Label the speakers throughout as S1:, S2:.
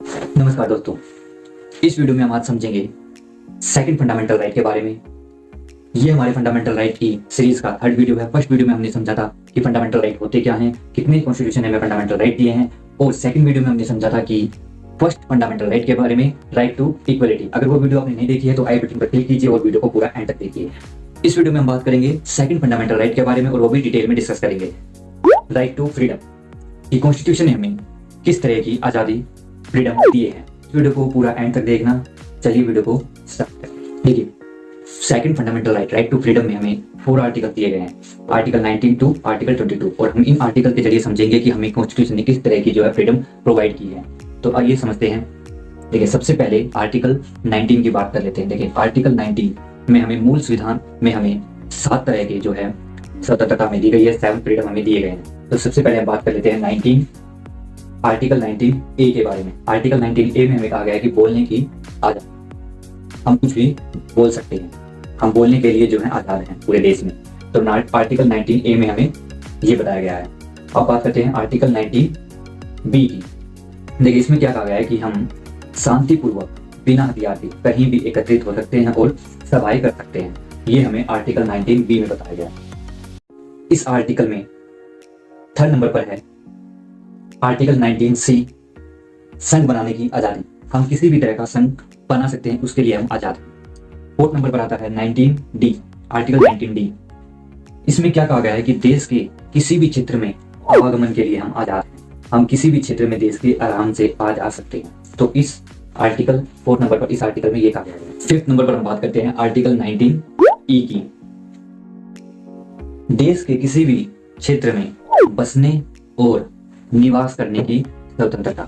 S1: नमस्कार दोस्तों, इस वीडियो में हम आज समझेंगे सेकंड फंडामेंटल राइट के बारे में। ये हमारे फंडामेंटल राइट की सीरीज का थर्ड वीडियो है। फर्स्ट वीडियो में हमने समझा था कि फंडामेंटल राइट होते क्या हैं, कितने कॉन्स्टिट्यूशन में फंडामेंटल राइट दिए हैं, और सेकंड वीडियो में हमने समझा था कि फर्स्ट फंडामेंटल राइट के बारे में, राइट टू इक्वलिटी। अगर वो वीडियो आपने नहीं देखी है तो आई बटन पर क्लिक कीजिए और वीडियो को पूरा एंड तक देखिए। इस वीडियो में हम बात करेंगे सेकंड फंडामेंटल राइट के बारे में, और वो भी डिटेल में डिस्कस करेंगे। राइट टू फ्रीडम की कॉन्स्टिट्यूशन ने हमें किस तरह की आज़ादी, फ्रीडम दिए हैं। वीडियो को पूरा एंड तक देखना। चलिए वीडियो को स्टार्ट करें। देखिए, second fundamental right, right to freedom में हमें 4 आर्टिकल दिए गए हैं, आर्टिकल 19 टू आर्टिकल 22, और हम इन आर्टिकल के जरिए समझेंगे कि हमें कॉन्स्टिट्यूशन ने किस तरह की जो है फ्रीडम प्रोवाइड की है। तो आइए समझते हैं। देखिए, सबसे पहले आर्टिकल 19 की बात कर लेते हैं। देखिए, आर्टिकल 19 में हमें मूल संविधान में हमें 7 तरह के जो है स्वतंत्रता में दी गई है, 7 फ्रीडम हमें दिए गए हैं। तो सबसे पहले हम बात कर लेते हैं 19 आर्टिकल 19A के बारे में। आर्टिकल 19A में हमें कहा गया है कि बोलने की आजादी, हम कुछ भी बोल सकते हैं, हम बोलने के लिए जो है आजाद हैं पूरे देश में। तो आर्टिकल 19A में हमें ये बताया गया है। अब बात करते हैं आर्टिकल 19B की। देखिए, इसमें क्या कहा गया है कि हम शांतिपूर्वक बिना हथियार के कहीं भी एकत्रित हो सकते हैं और सभाएं कर सकते हैं। ये हमें आर्टिकल 19B में बताया गया है। इस आर्टिकल में 3rd नंबर पर है आर्टिकल 19C, संघ बनाने की आजादी। हम किसी भी तरह का संघ बना सकते हैं, उसके लिए हम आजाद हैं। 4th नंबर पर आता है 19D, आर्टिकल 19D। इसमें क्या कहा गया है कि देश के किसी भी क्षेत्र में आवागमन के लिए हम आजाद हैं, हम किसी भी क्षेत्र में देश के आराम से आ जा सकते हैं। तो इस आर्टिकल 4th नंबर पर, इस आर्टिकल में ये कहा गया है। 5th नंबर पर हम बात करते हैं आर्टिकल 19E की। देश के किसी भी क्षेत्र में बसने और निवास करने की स्वतंत्रता,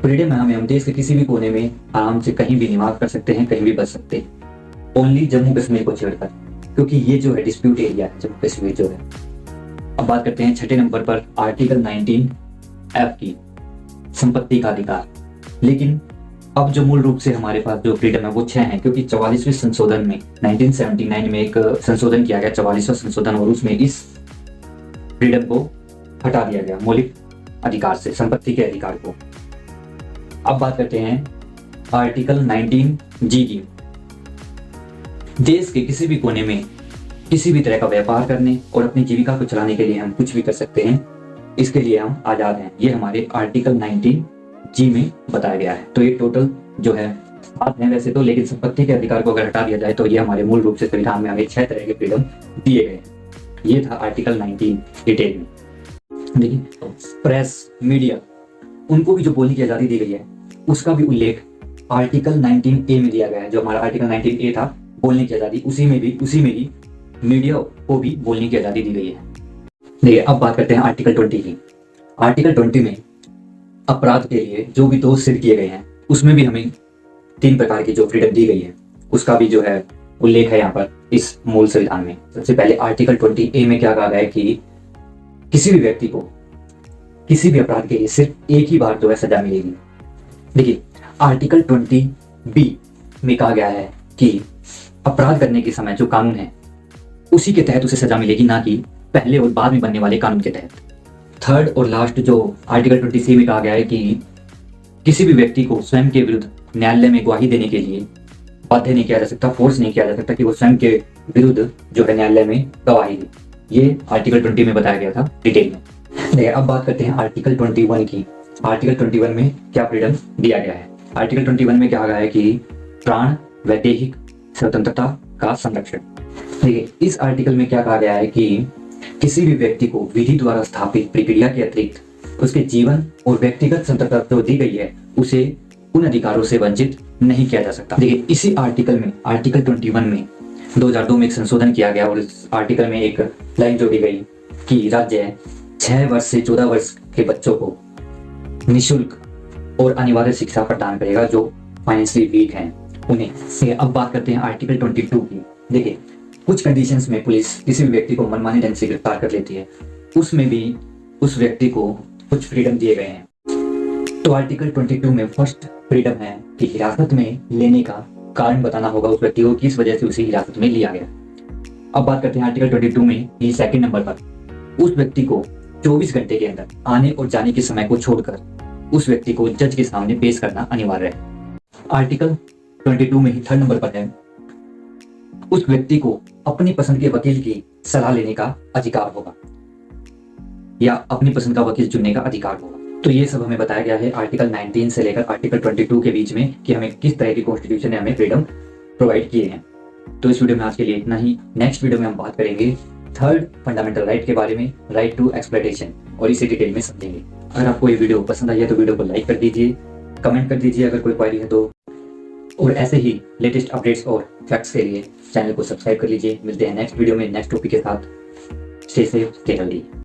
S1: फ्रीडम है हमें, हम देश के किसी भी कोने में आराम से कहीं भी निवास कर सकते हैं, कहीं भी बस सकते हैं, ओनली जम्मू कश्मीर को छोड़कर, क्योंकि ये जो है डिस्प्यूट एरिया है जम्मू कश्मीर जो है। अब बात करते हैं 6ठे नंबर पर आर्टिकल 19F की, संपत्ति का अधिकार। लेकिन अब जो मूल रूप से हमारे पास जो फ्रीडम है वो 6 है, क्योंकि 44वें संशोधन में 1979 में एक संशोधन किया गया, 44वां संशोधन, और उसमें इस फ्रीडम को हटा दिया गया, मौलिक अधिकार से संपत्ति के अधिकार को। अब बात करते हैं आर्टिकल 19G की। देश के किसी भी कोने में किसी भी तरह का व्यापार करने और अपनी जीविका को चलाने के लिए हम कुछ भी कर सकते हैं, इसके लिए हम आजाद हैं। ये हमारे आर्टिकल 19G में बताया गया है। तो ये टोटल जो है 7 हैं वैसे तो, लेकिन संपत्ति के अधिकार को अगर हटा दिया जाए तो ये हमारे मूल रूप से संविधान में हमें 6 तरह के फ्रीडम दिए गए। ये था आर्टिकल 19 डिटेल में। देखिए, प्रेस, मीडिया, उनको भी जो बोलने की आजादी दी गई है, उसका भी उल्लेख आर्टिकल 19A में दिया गया है। जो हमारा आर्टिकल 19A था बोलने की आजादी, उसी में ही मीडिया को भी बोलने की आजादी दी गई है। देखिए, अब बात करते हैं आर्टिकल 20 की। आर्टिकल 20 में अपराध के लिए जो भी दोष सिद्ध किए गए हैं, उसमें भी हमें 3 प्रकार की जो फ्रीडम दी गई है, उसका भी जो है उल्लेख है यहाँ पर इस मूल संविधान में। सबसे पहले आर्टिकल 20A में क्या कहा गया है कि किसी भी व्यक्ति को किसी भी अपराध के लिए सिर्फ एक ही बार जो है सजा मिलेगी। देखिए, आर्टिकल 20B में कहा गया है कि अपराध करने के समय जो कानून है उसी के तहत उसे सजा मिलेगी, ना कि पहले और बाद में बनने वाले कानून के तहत। 3rd और लास्ट जो आर्टिकल 20C में कहा गया है कि किसी भी व्यक्ति को स्वयं के विरुद्ध न्यायालय में गवाही देने के लिए बाध्य नहीं किया जा सकता, फोर्स नहीं किया जा सकता कि वो स्वयं के विरुद्ध जो है न्यायालय में गवाही दे। ये आर्टिकल 20 में बताया गया था डिटेल में। देखिए, अब बात करते हैं आर्टिकल 21 की। आर्टिकल 21 में क्या फ्रीडम दिया गया है। आर्टिकल 21 में क्या कहा गया है कि प्राण व दैहिक स्वतंत्रता का संरक्षण। देखिए, इस आर्टिकल में क्या कहा गया है कि किसी भी व्यक्ति को विधि द्वारा स्थापित प्रक्रिया के अतिरिक्त उसके जीवन और व्यक्तिगत स्वतंत्रता जो दी गई है, उसे उन अधिकारों से वंचित नहीं किया जा सकता। देखिए, इसी आर्टिकल में, आर्टिकल 21 में 2002 में एक संशोधन किया गया, और इस आर्टिकल में एक लाइन जोड़ी गई कि राज्य 6 वर्ष से 14 वर्ष के बच्चों को निःशुल्क और अनिवार्य शिक्षा प्रदान करेगा जो फाइनेंशियली वीक हैं उन्हें। अब बात करते हैं आर्टिकल 22 की। देखिए, कुछ कंडीशंस में पुलिस किसी भी व्यक्ति को मनमाने ढंग से गिरफ्तार कर लेती है, उसमें भी उस व्यक्ति को कुछ फ्रीडम दिए गए हैं। तो आर्टिकल 22 में फर्स्ट फ्रीडम है कि हिरासत में लेने का कारण बताना होगा उस व्यक्ति को, किस वजह से उसे हिरासत में लिया गया। अब बात करते हैं आर्टिकल 22 में ये 2nd नंबर पर, उस व्यक्ति को 24 घंटे के अंदर आने और जाने के समय को छोड़कर उस व्यक्ति को जज के सामने पेश करना अनिवार्य है। आर्टिकल 22 में ही 3rd नंबर पर है, उस व्यक्ति को अपनी पसंद के वकील की सलाह लेने का अधिकार होगा या अपनी पसंद का वकील चुनने का अधिकार होगा। तो ये सब हमें बताया गया है आर्टिकल 19 से लेकर आर्टिकल 22 के बीच में कि हमें किस तरह की कॉन्स्टिट्यूशन ने हमें फ्रीडम प्रोवाइड किए हैं। तो इस वीडियो में आज के लिए इतना ही। नेक्स्ट वीडियो में हम बात करेंगे 3rd फंडामेंटल राइट के बारे में, राइट टू एक्सप्लॉयटेशन, और इसे डिटेल में समझेंगे। अगर आपको ये वीडियो पसंद आई है तो वीडियो को लाइक कर दीजिए, कमेंट कर दीजिए अगर कोई क्वेरी है तो, और ऐसे ही लेटेस्ट अपडेट्स और फैक्ट्स के लिए चैनल को सब्सक्राइब कर लीजिए। मिलते हैं नेक्स्ट वीडियो में नेक्स्ट टॉपिक के साथ। Stay safe, stay healthy.